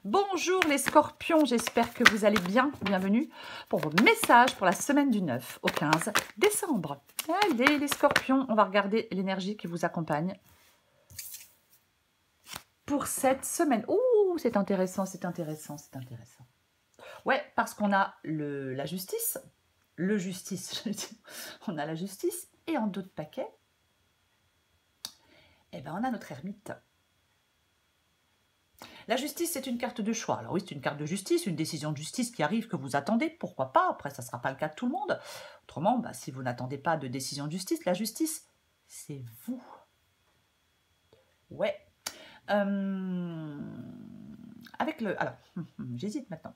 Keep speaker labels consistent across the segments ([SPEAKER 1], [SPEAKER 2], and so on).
[SPEAKER 1] Bonjour les scorpions, j'espère que vous allez bien. Bienvenue pour vos messages pour la semaine du 9 au 15 décembre. Allez les scorpions, on va regarder l'énergie qui vous accompagne pour cette semaine. Ouh, c'est intéressant, c'est intéressant, c'est intéressant. Ouais, parce qu'on a la justice, le justice, on a la justice et en d'autres paquets, eh ben, on a notre ermite. La justice, c'est une carte de choix. Alors oui, c'est une carte de justice, une décision de justice qui arrive, que vous attendez, pourquoi pas. Après, ça ne sera pas le cas de tout le monde. Autrement, bah, si vous n'attendez pas de décision de justice, la justice, c'est vous. Ouais. Avec le... Alors, j'hésite maintenant.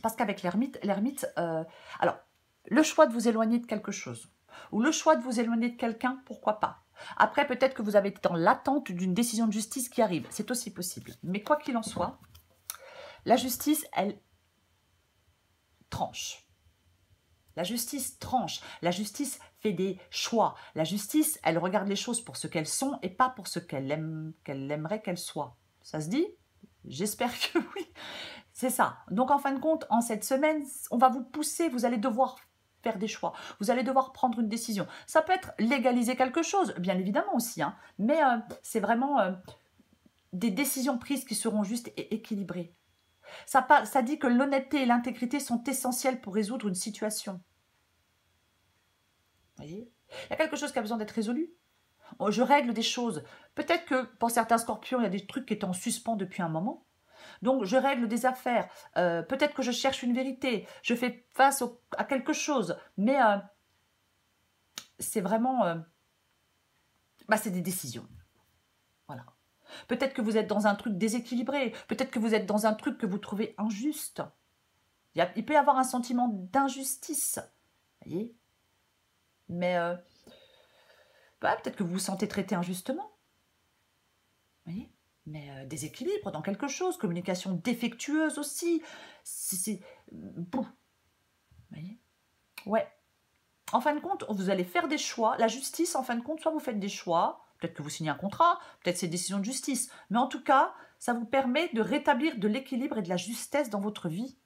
[SPEAKER 1] Parce qu'avec l'ermite, alors, le choix de vous éloigner de quelque chose, ou le choix de vous éloigner de quelqu'un, pourquoi pas. Après, peut-être que vous avez été dans l'attente d'une décision de justice qui arrive. C'est aussi possible. Mais quoi qu'il en soit, la justice, elle tranche. La justice tranche. La justice fait des choix. La justice, elle regarde les choses pour ce qu'elles sont et pas pour ce qu'elle aimerait qu'elles soient. Ça se dit? J'espère que oui. C'est ça. Donc, en fin de compte, en cette semaine, on va vous pousser, vous allez devoir faire des choix. Vous allez devoir prendre une décision. Ça peut être légaliser quelque chose, bien évidemment aussi, hein, mais c'est vraiment des décisions prises qui seront justes et équilibrées. Ça dit que l'honnêteté et l'intégrité sont essentielles pour résoudre une situation. Vous voyez? Il y a quelque chose qui a besoin d'être résolu. Je règle des choses. Peut-être que pour certains scorpions, il y a des trucs qui étaient en suspens depuis un moment. Donc, je règle des affaires. Peut-être que je cherche une vérité. Je fais face à quelque chose. Mais c'est vraiment... c'est des décisions. Voilà. Peut-être que vous êtes dans un truc déséquilibré. Peut-être que vous êtes dans un truc que vous trouvez injuste. Il peut y avoir un sentiment d'injustice. Vous voyez? Mais peut-être que vous vous sentez traité injustement. Vous voyez? Mais déséquilibre dans quelque chose, communication défectueuse aussi. C'est bon. Vous voyez? Ouais. En fin de compte, vous allez faire des choix. La justice, en fin de compte, soit vous faites des choix, peut-être que vous signez un contrat, peut-être c'est une décision de justice. Mais en tout cas, ça vous permet de rétablir de l'équilibre et de la justesse dans votre vie.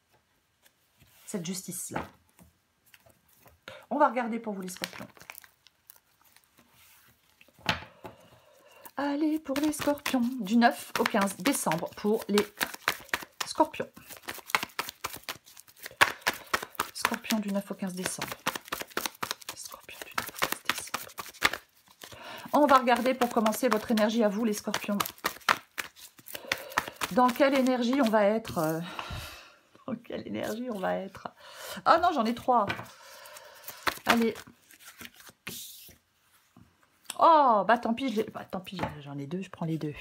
[SPEAKER 1] Cette justice-là. On va regarder pour vous les scorpions. Allez, pour les scorpions, du 9 au 15 décembre pour les scorpions. Scorpions du 9 au 15 décembre. Scorpions du 9 au 15 décembre. On va regarder pour commencer votre énergie à vous, les scorpions. Dans quelle énergie on va être Dans quelle énergie on va être? Ah non, j'en ai 3. Allez. Oh, bah tant pis, tant pis, j'en ai 2, je prends les 2.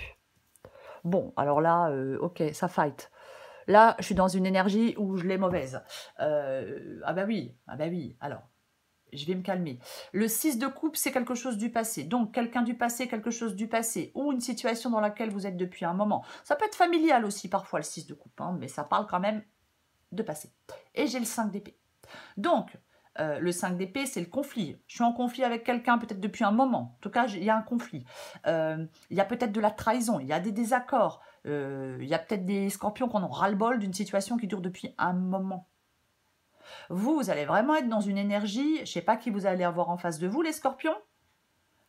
[SPEAKER 1] Bon, alors là, ok, ça fight. Là, je suis dans une énergie où je l'ai mauvaise. Ah bah oui, alors, je vais me calmer. Le 6 de coupe, c'est quelque chose du passé. Donc, quelqu'un du passé, quelque chose du passé, ou une situation dans laquelle vous êtes depuis un moment. Ça peut être familial aussi, parfois, le 6 de coupe, hein, mais ça parle quand même de passé. Et j'ai le 5 d'épée. Donc, le 5 d'épée, c'est le conflit. Je suis en conflit avec quelqu'un peut-être depuis un moment. En tout cas, il y a un conflit. Il y a peut-être de la trahison, il y a des désaccords. Il y a peut-être des scorpions qui en ont ras-le-bol d'une situation qui dure depuis un moment. Vous allez vraiment être dans une énergie, je ne sais pas qui vous allez avoir en face de vous, les scorpions,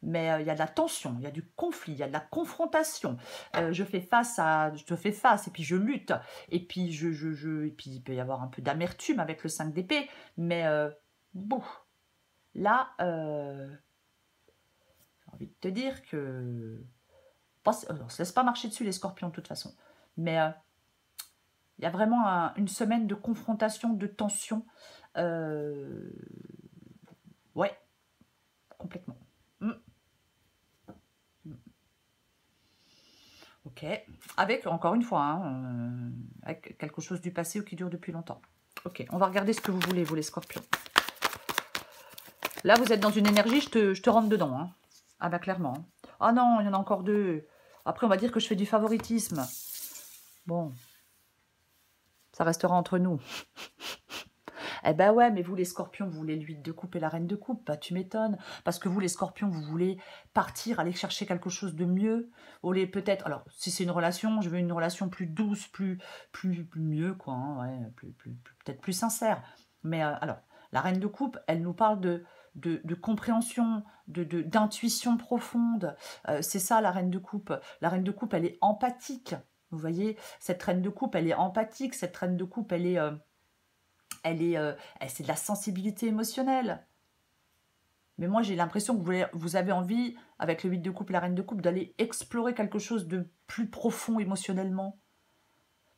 [SPEAKER 1] mais il y a de la tension, il y a du conflit, il y a de la confrontation. Je te fais face et puis je lutte. Et puis, et puis il peut y avoir un peu d'amertume avec le 5 d'épée, mais bon, là, j'ai envie de te dire que... on ne se laisse pas marcher dessus les scorpions de toute façon, mais il y a vraiment une semaine de confrontation, de tension. Ouais, complètement. Ok, avec, encore une fois, hein, avec quelque chose du passé ou qui dure depuis longtemps. Ok, on va regarder ce que vous voulez, vous les scorpions. Là, vous êtes dans une énergie, je te rentre dedans. Hein. Ah bah clairement. Ah non, il y en a encore 2. Après, on va dire que je fais du favoritisme. Bon, ça restera entre nous. Eh ben ouais, mais vous les scorpions, vous voulez l'huile de coupe et la reine de coupe, bah tu m'étonnes. Parce que vous les scorpions, vous voulez partir, aller chercher quelque chose de mieux. Vous voulez peut-être, alors si c'est une relation, je veux une relation plus douce, plus mieux, quoi, hein, ouais, peut-être plus sincère. Mais alors, la reine de coupe, elle nous parle de compréhension, d'intuition profonde. C'est ça la reine de coupe. La reine de coupe, elle est empathique. Vous voyez, cette reine de coupe, elle est empathique. Cette reine de coupe, c'est de la sensibilité émotionnelle. Mais moi, j'ai l'impression que vous avez envie, avec le 8 de coupe et la reine de coupe, d'aller explorer quelque chose de plus profond émotionnellement.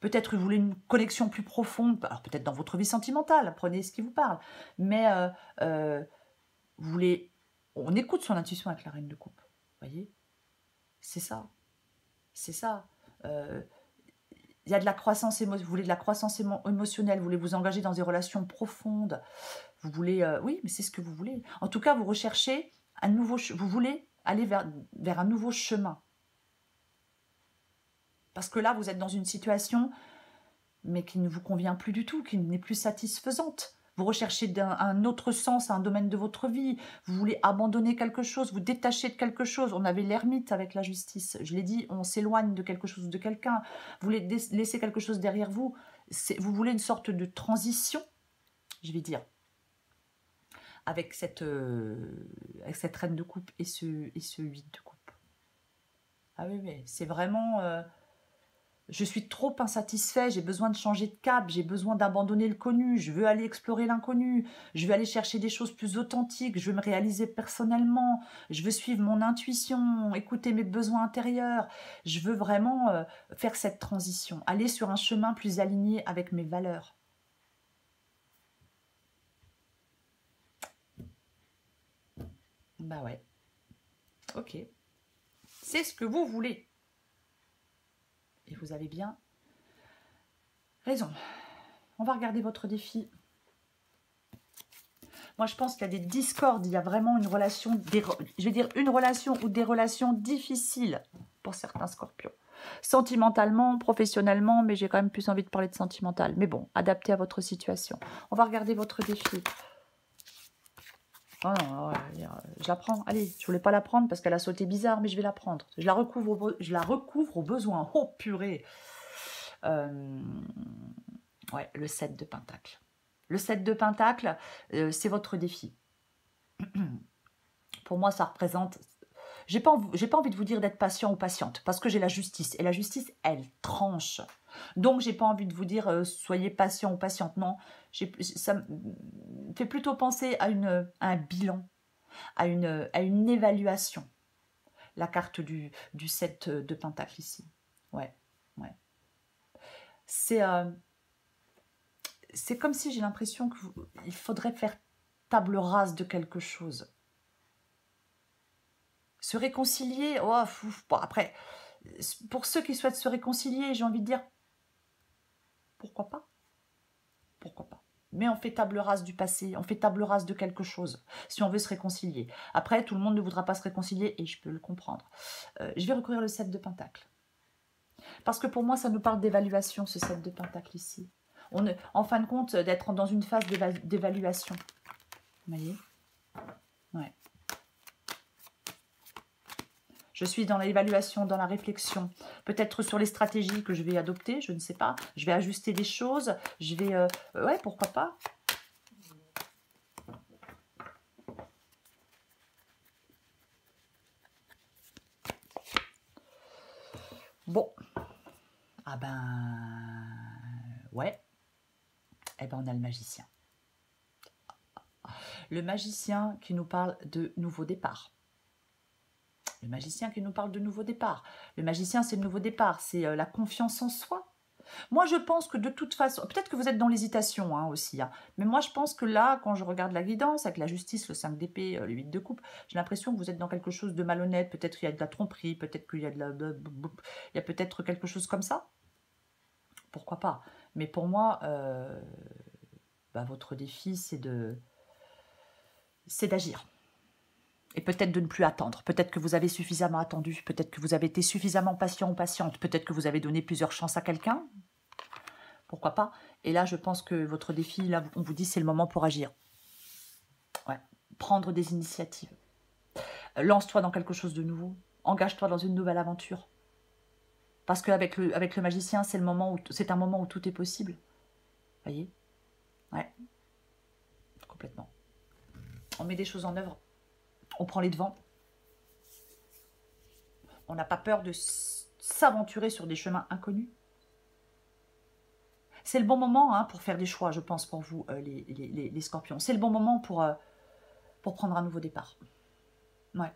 [SPEAKER 1] Peut-être que vous voulez une connexion plus profonde, alors peut-être dans votre vie sentimentale, prenez ce qui vous parle. Mais vous voulez... On écoute son intuition avec la reine de coupe, vous voyez? C'est ça. C'est ça. Il y a de la croissance émotionnelle, vous voulez de la croissance émotionnelle, vous voulez vous engager dans des relations profondes, vous voulez, oui, mais c'est ce que vous voulez. En tout cas, vous recherchez un nouveau, vous voulez aller vers un nouveau chemin. Parce que là, vous êtes dans une situation, mais qui ne vous convient plus du tout, qui n'est plus satisfaisante. Vous recherchez un autre sens à un domaine de votre vie. Vous voulez abandonner quelque chose, vous détacher de quelque chose. On avait l'ermite avec la justice. Je l'ai dit, on s'éloigne de quelque chose ou de quelqu'un. Vous voulez laisser quelque chose derrière vous. Vous voulez une sorte de transition, je vais dire, avec cette reine de coupe et ce 8 de coupe. Ah oui, oui, c'est vraiment... je suis trop insatisfait, j'ai besoin de changer de cap, j'ai besoin d'abandonner le connu, je veux aller explorer l'inconnu, je veux aller chercher des choses plus authentiques, je veux me réaliser personnellement, je veux suivre mon intuition, écouter mes besoins intérieurs, je veux vraiment faire cette transition, aller sur un chemin plus aligné avec mes valeurs. Bah ouais, ok, c'est ce que vous voulez. Et vous avez bien raison. On va regarder votre défi. Moi, je pense qu'il y a des discordes. Il y a vraiment une relation, je vais dire une relation ou des relations difficiles pour certains scorpions. Sentimentalement, professionnellement, mais j'ai quand même plus envie de parler de sentimental. Mais bon, adapté à votre situation. On va regarder votre défi. Oh non, je la prends. Allez, je voulais pas la prendre parce qu'elle a sauté bizarre, mais je vais la prendre. Je la recouvre au besoin. Oh purée. Ouais, le 7 de Pentacle. Le 7 de Pentacle, c'est votre défi. Pour moi, ça représente... J'ai pas envie de vous dire d'être patient ou patiente, parce que j'ai la justice. Et la justice, elle tranche. Donc, j'ai pas envie de vous dire soyez patient ou patiente. Non, ça me fait plutôt penser à un bilan, à une évaluation. La carte du 7 de Pentacle ici. Ouais, ouais. C'est comme si j'ai l'impression qu'il faudrait faire table rase de quelque chose. Se réconcilier, oh, bon, après, pour ceux qui souhaitent se réconcilier, j'ai envie de dire, pourquoi pas? Pourquoi pas? Mais on fait table rase du passé, on fait table rase de quelque chose, si on veut se réconcilier. Après, tout le monde ne voudra pas se réconcilier, et je peux le comprendre. Je vais recourir le 7 de Pentacle. Parce que pour moi, ça nous parle d'évaluation, ce 7 de Pentacle ici. En fin de compte, d'être dans une phase d'évaluation. Vous voyez? Ouais. Je suis dans l'évaluation, dans la réflexion. Peut-être sur les stratégies que je vais adopter, je ne sais pas. Je vais ajuster des choses. Je vais... ouais, pourquoi pas? Bon. Ah ben... Ouais. Eh ben, on a le magicien. Le magicien qui nous parle de nouveau départ. Le magicien qui nous parle de nouveau départ. Le magicien, c'est le nouveau départ. C'est la confiance en soi. Moi, je pense que de toute façon... Peut-être que vous êtes dans l'hésitation hein, aussi. Hein, mais moi, je pense que là, quand je regarde la guidance, avec la justice, le 5 d'épée, le 8 de coupe, j'ai l'impression que vous êtes dans quelque chose de malhonnête. Peut-être qu'il y a de la tromperie. Peut-être qu'il y a il y a peut-être quelque chose comme ça. Pourquoi pas? Mais pour moi, votre défi, c'est d'agir. Et peut-être de ne plus attendre. Peut-être que vous avez suffisamment attendu. Peut-être que vous avez été suffisamment patient ou patiente. Peut-être que vous avez donné plusieurs chances à quelqu'un. Pourquoi pas? Et là, je pense que votre défi, là, on vous dit, c'est le moment pour agir. Ouais. Prendre des initiatives. Lance-toi dans quelque chose de nouveau. Engage-toi dans une nouvelle aventure. Parce qu'avec le magicien, c'est un moment où tout est possible. Voyez? Ouais. Complètement. On met des choses en œuvre. On prend les devants. On n'a pas peur de s'aventurer sur des chemins inconnus. C'est le bon moment hein, pour faire des choix, je pense, pour vous, les scorpions. C'est le bon moment pour prendre un nouveau départ. Ouais.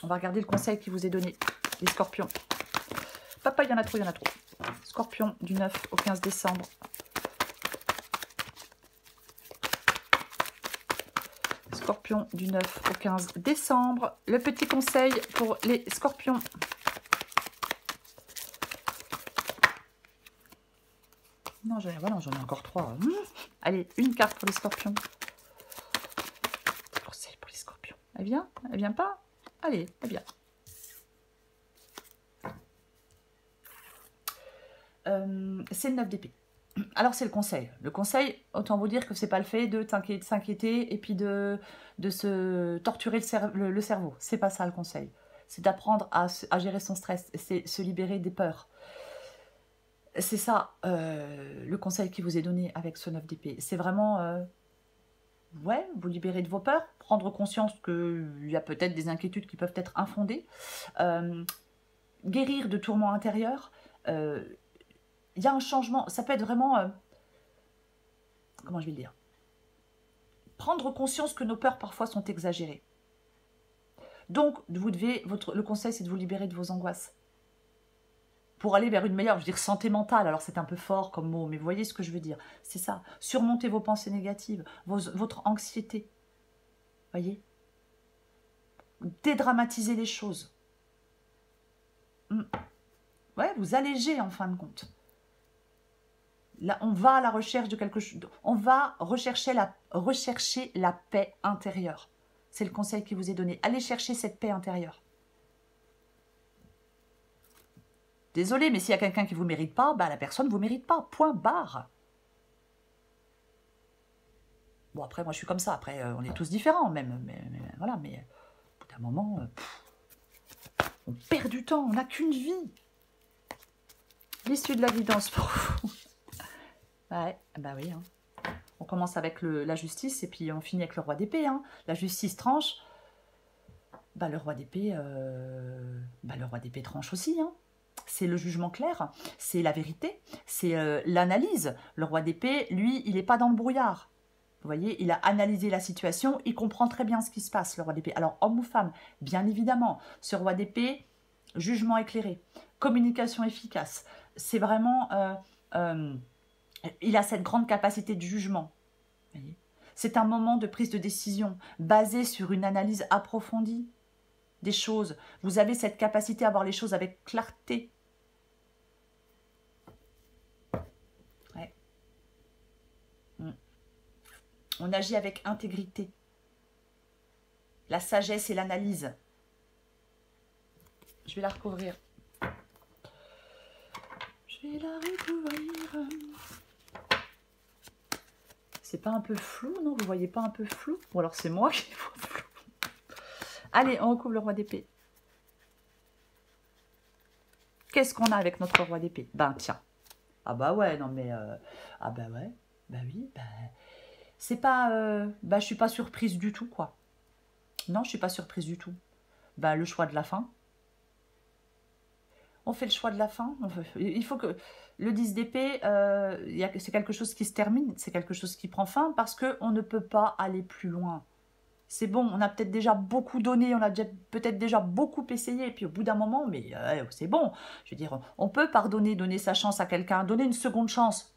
[SPEAKER 1] On va regarder le conseil qui vous est donné, les scorpions. Papa, il y en a trop, il y en a trop. Scorpion du 9 au 15 décembre. Scorpion du 9 au 15 décembre. Le petit conseil pour les scorpions. Non, j'en ai encore 3. Allez, une carte pour les scorpions. Conseil pour les scorpions. Elle vient? Elle vient pas? Allez, elle vient. C'est le 9 d'épée. Alors, c'est le conseil. Le conseil, autant vous dire que c'est pas le fait de s'inquiéter et puis de se torturer le cerveau. C'est pas ça le conseil. C'est d'apprendre à gérer son stress, c'est se libérer des peurs. C'est ça le conseil qui vous est donné avec ce 9 d'épée. C'est vraiment, ouais, vous libérer de vos peurs, prendre conscience qu'il y a peut-être des inquiétudes qui peuvent être infondées, guérir de tourments intérieurs. Il y a un changement, ça peut être vraiment, comment je vais le dire, prendre conscience que nos peurs parfois sont exagérées. Donc, vous devez, le conseil c'est de vous libérer de vos angoisses. Pour aller vers une meilleure, je veux dire, santé mentale. Alors, c'est un peu fort comme mot, mais vous voyez ce que je veux dire. C'est ça. Surmonter vos pensées négatives, votre anxiété. Voyez? Dédramatiser les choses. Ouais, vous allégez en fin de compte. Là, on va à la recherche de quelque chose. On va rechercher la paix intérieure. C'est le conseil qui vous est donné. Allez chercher cette paix intérieure. Désolé, mais s'il y a quelqu'un qui ne vous mérite pas, bah, la personne ne vous mérite pas. Point barre. Bon, après, moi, je suis comme ça. Après, on est tous différents, même. Mais voilà, mais au bout d'un moment, on perd du temps. On n'a qu'une vie. L'issue de la guidance pour vous. Ouais, bah oui. Hein. On commence avec la justice et puis on finit avec le roi d'épée. Hein. La justice tranche. Bah, le roi d'épée tranche aussi. Hein. C'est le jugement clair, c'est la vérité, c'est l'analyse. Le roi d'épée, lui, il n'est pas dans le brouillard. Vous voyez, il a analysé la situation, il comprend très bien ce qui se passe, le roi d'épée. Alors, homme ou femme, bien évidemment, ce roi d'épée, jugement éclairé, communication efficace. C'est vraiment... il a cette grande capacité de jugement. C'est un moment de prise de décision basé sur une analyse approfondie des choses. Vous avez cette capacité à voir les choses avec clarté. Ouais. On agit avec intégrité. La sagesse et l'analyse. Je vais la recouvrir. Je vais la recouvrir. C'est pas un peu flou, non? Vous voyez pas un peu flou? Ou alors c'est moi qui vois flou. Allez, on recouvre le roi d'épée. Qu'est-ce qu'on a avec notre roi d'épée? Ben tiens. Ah bah ouais, non mais... ah bah ouais, bah oui, bah... C'est pas... bah je suis pas surprise du tout, quoi. Non, je suis pas surprise du tout. Bah le choix de la fin. On fait le choix de la fin. Il faut que... Le 10 d'épée, c'est quelque chose qui se termine, c'est quelque chose qui prend fin parce qu'on ne peut pas aller plus loin. C'est bon, on a peut-être déjà beaucoup donné, on a peut-être déjà beaucoup essayé, et puis au bout d'un moment, mais c'est bon. Je veux dire, on peut pardonner, donner sa chance à quelqu'un, donner une seconde chance,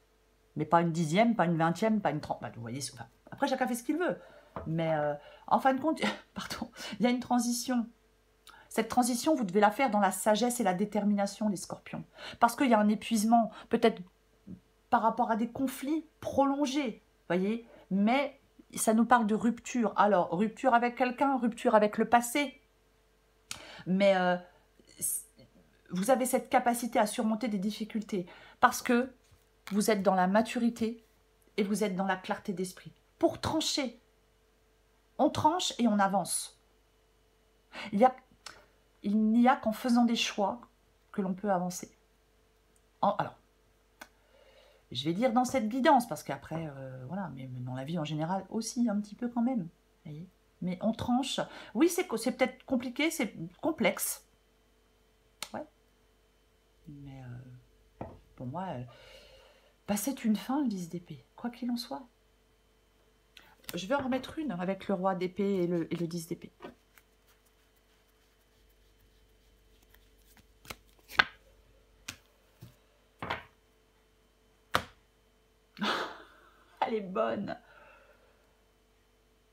[SPEAKER 1] mais pas une 10e, pas une 20e, pas une 30e. Bah, vous voyez, enfin, après, chacun fait ce qu'il veut. Mais en fin de compte, pardon, il y a une transition. Cette transition, vous devez la faire dans la sagesse et la détermination, les scorpions. Parce qu'il y a un épuisement, peut-être par rapport à des conflits prolongés, voyez, mais... Ça nous parle de rupture. Alors, rupture avec quelqu'un, rupture avec le passé. Mais vous avez cette capacité à surmonter des difficultés parce que vous êtes dans la maturité et vous êtes dans la clarté d'esprit. Pour trancher, on tranche et on avance. Il n'y a qu'en faisant des choix que l'on peut avancer. Alors, je vais dire dans cette guidance, parce qu'après, voilà, mais dans la vie en général aussi, un petit peu quand même. Vous voyez, mais on tranche. Oui, c'est peut-être compliqué, c'est complexe. Ouais. Mais pour moi, bah, c'est une fin, le 10 d'épée, quoi qu'il en soit. Je vais en remettre une avec le roi d'épée et le 10 d'épée. Elle est bonne.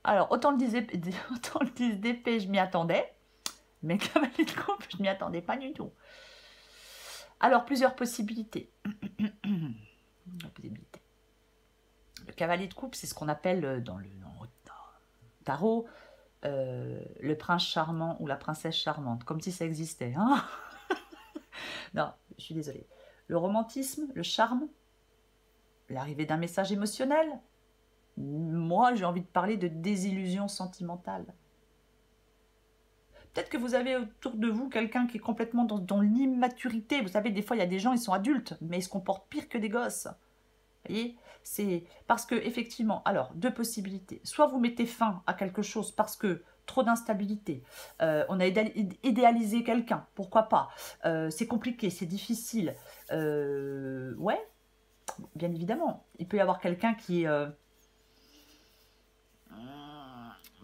[SPEAKER 1] Alors, autant le 10 d'épée, je m'y attendais. Mais cavalier de coupe, je m'y attendais pas du tout. Alors, plusieurs possibilités. Le cavalier de coupe, c'est ce qu'on appelle dans le tarot le prince charmant ou la princesse charmante, comme si ça existait. Hein. Non, je suis désolée. Le romantisme, le charme, l'arrivée d'un message émotionnel. Moi, j'ai envie de parler de désillusion sentimentale. Peut-être que vous avez autour de vous quelqu'un qui est complètement dans l'immaturité. Vous savez, des fois, il y a des gens, ils sont adultes, mais ils se comportent pire que des gosses. Vous voyez, c'est parce que, effectivement, alors, deux possibilités. Soit vous mettez fin à quelque chose parce que trop d'instabilité, on a idéalisé quelqu'un, pourquoi pas, c'est compliqué, c'est difficile. Ouais, bien évidemment. Il peut y avoir quelqu'un qui est...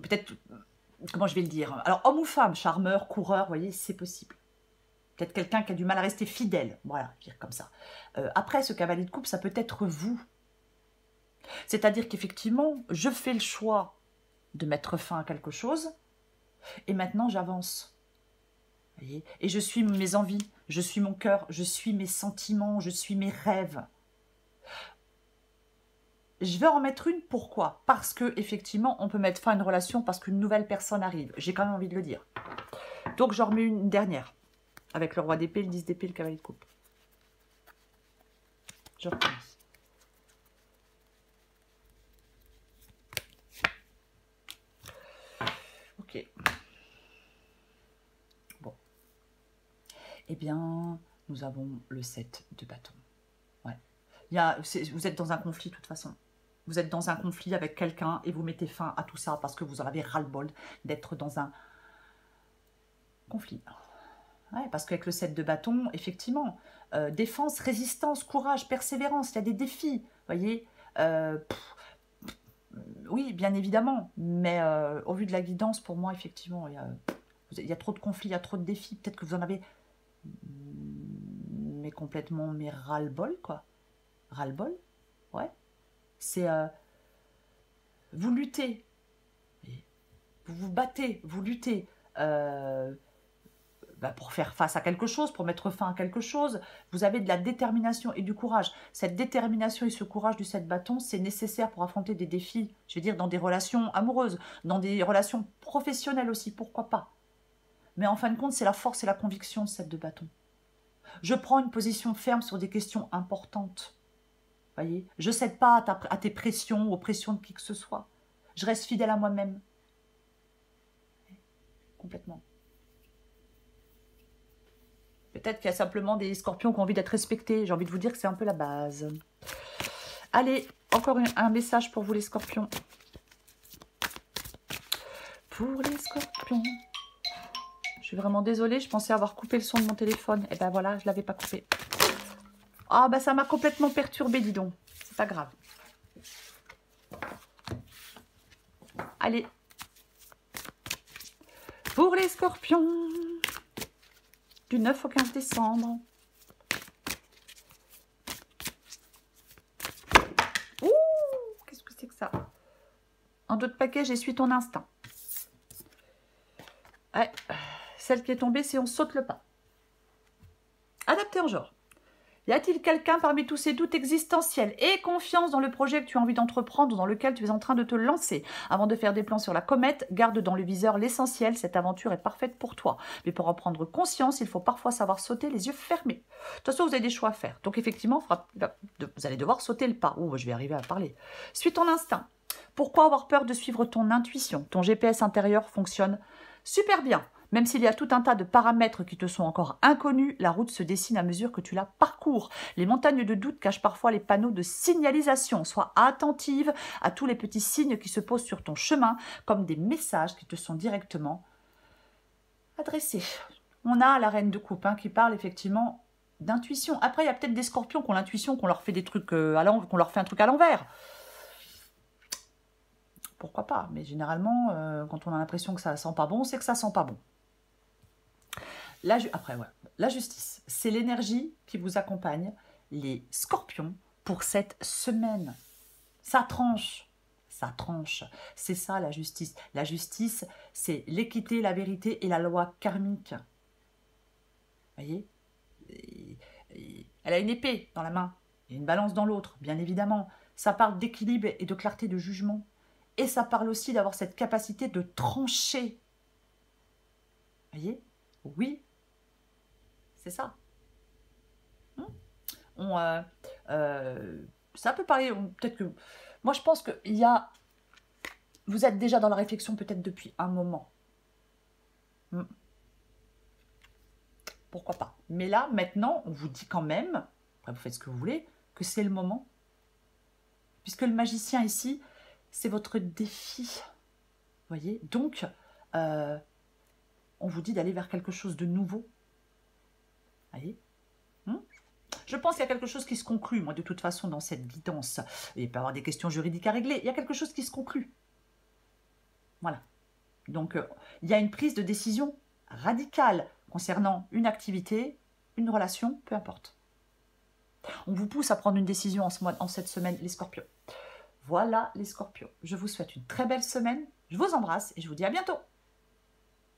[SPEAKER 1] peut-être... Comment je vais le dire? Alors, homme ou femme, charmeur, coureur, vous voyez, c'est possible. Peut-être quelqu'un qui a du mal à rester fidèle. Voilà, je veux dire comme ça. Après, ce cavalier de coupe, ça peut être vous. C'est-à-dire qu'effectivement, je fais le choix de mettre fin à quelque chose et maintenant, j'avance. Et je suis mes envies, je suis mon cœur, je suis mes sentiments, je suis mes rêves. Je vais en mettre une, pourquoi? Parce que effectivement, on peut mettre fin à une relation parce qu'une nouvelle personne arrive. J'ai quand même envie de le dire. Donc, j'en remets une dernière. Avec le roi d'épée, le 10 d'épée, le cavalier de coupe. Je recommence. Ok. Bon. Eh bien, nous avons le 7 de bâton. Ouais. Vous êtes dans un conflit de toute façon. Vous êtes dans un conflit avec quelqu'un et vous mettez fin à tout ça parce que vous en avez ras-le-bol d'être dans un conflit. Ouais, parce qu'avec le 7 de bâton, effectivement, défense, résistance, courage, persévérance, il y a des défis, voyez. Oui, bien évidemment, mais au vu de la guidance, pour moi, effectivement, il y a trop de conflits, il y a trop de défis. Peut-être que vous en avez, mais complètement, mais ras-le-bol, quoi. Ras-le-bol, ouais. C'est, vous luttez, vous vous battez, vous luttez, pour faire face à quelque chose, pour mettre fin à quelque chose. Vous avez de la détermination et du courage. Cette détermination et ce courage du 7 bâtons, c'est nécessaire pour affronter des défis, je veux dire, dans des relations amoureuses, dans des relations professionnelles aussi, pourquoi pas. Mais en fin de compte, c'est la force et la conviction, le 7 de bâton. Je prends une position ferme sur des questions importantes. Voyez, je ne cède pas à tes pressions, aux pressions de qui que ce soit. Je reste fidèle à moi-même. Complètement. Peut-être qu'il y a simplement des scorpions qui ont envie d'être respectés. J'ai envie de vous dire que c'est un peu la base. Allez, encore un message pour vous les scorpions. Pour les scorpions. Je suis vraiment désolée, je pensais avoir coupé le son de mon téléphone. Et ben voilà, je ne l'avais pas coupé. Ah ben ça m'a complètement perturbée, dis donc. C'est pas grave. Allez. Pour les scorpions. Du 9 au 15 décembre. Ouh, qu'est-ce que c'est que ça? En dos de paquet, j'essuie ton instinct. Ouais. Celle qui est tombée, c'est on saute le pas. Adapté en genre. Y a-t-il quelqu'un parmi tous ces doutes existentiels et confiance dans le projet que tu as envie d'entreprendre ou dans lequel tu es en train de te lancer? Avant de faire des plans sur la comète, garde dans le viseur l'essentiel, cette aventure est parfaite pour toi. Mais pour en prendre conscience, il faut parfois savoir sauter les yeux fermés. De toute façon, vous avez des choix à faire. Donc effectivement, vous allez devoir sauter le pas. Ouh, je vais arriver à parler. Suis ton instinct. Pourquoi avoir peur de suivre ton intuition? Ton GPS intérieur fonctionne super bien. Même s'il y a tout un tas de paramètres qui te sont encore inconnus, la route se dessine à mesure que tu la parcours. Les montagnes de doute cachent parfois les panneaux de signalisation. Sois attentive à tous les petits signes qui se posent sur ton chemin, comme des messages qui te sont directement adressés. On a la reine de coupe qui parle effectivement d'intuition. Après, il y a peut-être des scorpions qui ont l'intuition qu'on leur fait des trucs qu'on leur fait un truc à l'envers. Pourquoi pas? Mais généralement, quand on a l'impression que ça sent pas bon, c'est que ça sent pas bon. Après, ouais. La justice, c'est l'énergie qui vous accompagne, les scorpions, pour cette semaine. Ça tranche. Ça tranche. C'est ça la justice. La justice, c'est l'équité, la vérité et la loi karmique. Vous voyez? Elle a une épée dans la main et une balance dans l'autre, bien évidemment. Ça parle d'équilibre et de clarté de jugement. Et ça parle aussi d'avoir cette capacité de trancher. Vous voyez? Oui. C'est ça. Ça peut parler, peut-être que... Moi, je pense qu'il y a... Vous êtes déjà dans la réflexion peut-être depuis un moment. Pourquoi pas? Mais là, maintenant, on vous dit quand même, après vous faites ce que vous voulez, que c'est le moment. Puisque le magicien ici, c'est votre défi. Vous voyez? Donc, on vous dit d'aller vers quelque chose de nouveau. Vous voyez? Je pense qu'il y a quelque chose qui se conclut, moi, de toute façon, dans cette guidance. Il peut y avoir des questions juridiques à régler. Il y a quelque chose qui se conclut. Voilà. Donc, il y a une prise de décision radicale concernant une activité, une relation, peu importe. On vous pousse à prendre une décision en cette semaine, les scorpions. Voilà, les scorpions. Je vous souhaite une très belle semaine. Je vous embrasse et je vous dis à bientôt.